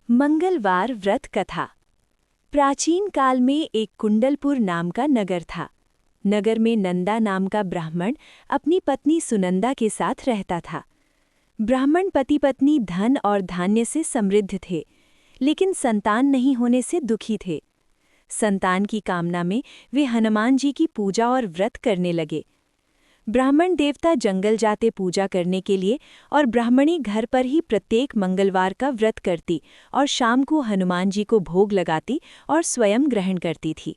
मंगलवार व्रत कथा। प्राचीन काल में एक कुंडलपुर नाम का नगर था। नगर में नंदा नाम का ब्राह्मण अपनी पत्नी सुनंदा के साथ रहता था। ब्राह्मण पति पत्नी धन और धान्य से समृद्ध थे, लेकिन संतान नहीं होने से दुखी थे। संतान की कामना में वे हनुमान जी की पूजा और व्रत करने लगे। ब्राह्मण देवता जंगल जाते पूजा करने के लिए और ब्राह्मणी घर पर ही प्रत्येक मंगलवार का व्रत करती और शाम को हनुमान जी को भोग लगाती और स्वयं ग्रहण करती थी।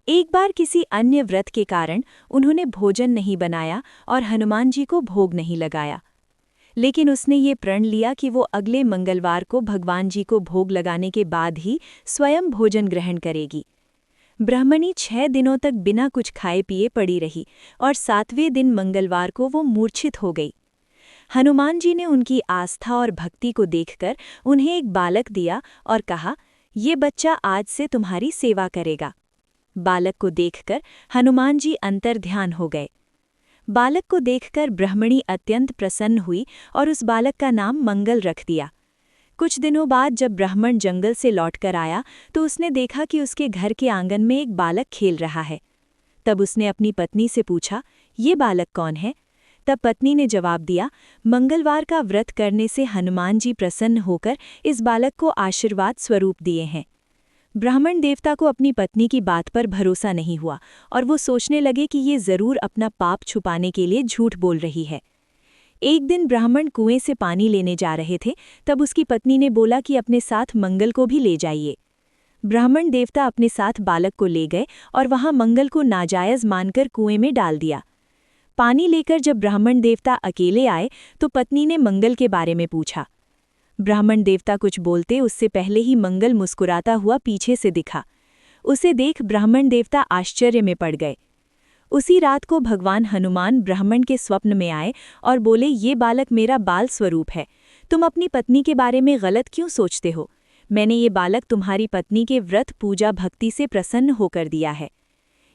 एक बार किसी अन्य व्रत के कारण उन्होंने भोजन नहीं बनाया और हनुमान जी को भोग नहीं लगाया, लेकिन उसने ये प्रण लिया कि वो अगले मंगलवार को भगवान जी को भोग लगाने के बाद ही स्वयं भोजन ग्रहण करेगी। ब्राह्मणी 6 दिनों तक बिना कुछ खाए पिए पड़ी रही और 7वें दिन मंगलवार को वो मूर्छित हो गई। हनुमान जी ने उनकी आस्था और भक्ति को देखकर उन्हें एक बालक दिया और कहा, ये बच्चा आज से तुम्हारी सेवा करेगा। बालक को देखकर हनुमान जी अंतर्ध्यान हो गए। बालक को देखकर ब्राह्मणी अत्यंत प्रसन्न हुई और उस बालक का नाम मंगल रख दिया। कुछ दिनों बाद जब ब्राह्मण जंगल से लौटकर आया तो उसने देखा कि उसके घर के आंगन में एक बालक खेल रहा है। तब उसने अपनी पत्नी से पूछा, ये बालक कौन है? तब पत्नी ने जवाब दिया, मंगलवार का व्रत करने से हनुमान जी प्रसन्न होकर इस बालक को आशीर्वाद स्वरूप दिए हैं। ब्राह्मण देवता को अपनी पत्नी की बात पर भरोसा नहीं हुआ और वो सोचने लगे कि ये जरूर अपना पाप छुपाने के लिए झूठ बोल रही है। एक दिन ब्राह्मण कुएं से पानी लेने जा रहे थे, तब उसकी पत्नी ने बोला कि अपने साथ मंगल को भी ले जाइए। ब्राह्मण देवता अपने साथ बालक को ले गए और वहां मंगल को नाजायज मानकर कुएं में डाल दिया। पानी लेकर जब ब्राह्मण देवता अकेले आए तो पत्नी ने मंगल के बारे में पूछा। ब्राह्मण देवता कुछ बोलते उससे पहले ही मंगल मुस्कुराता हुआ पीछे से दिखा। उसे देख ब्राह्मण देवता आश्चर्य में पड़ गए। उसी रात को भगवान हनुमान ब्राह्मण के स्वप्न में आए और बोले, ये बालक मेरा बाल स्वरूप है। तुम अपनी पत्नी के बारे में गलत क्यों सोचते हो? मैंने ये बालक तुम्हारी पत्नी के व्रत पूजा भक्ति से प्रसन्न होकर दिया है।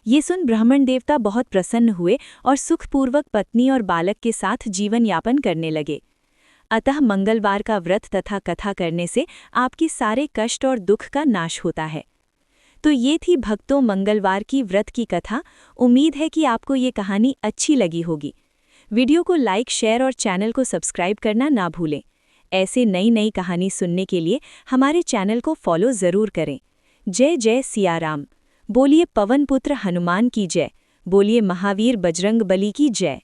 ये सुन ब्राह्मण देवता बहुत प्रसन्न हुए और सुखपूर्वक पत्नी और बालक के साथ जीवन यापन करने लगे। अतः मंगलवार का व्रत तथा कथा करने से आपके सारे कष्ट और दुख का नाश होता है। तो ये थी भक्तों मंगलवार की व्रत की कथा। उम्मीद है कि आपको ये कहानी अच्छी लगी होगी। वीडियो को लाइक, शेयर और चैनल को सब्सक्राइब करना ना भूलें। ऐसे नई कहानी सुनने के लिए हमारे चैनल को फॉलो ज़रूर करें। जय जय सिया राम। बोलिए पवन पुत्र हनुमान की जय। बोलिए महावीर बजरंग बली की जय।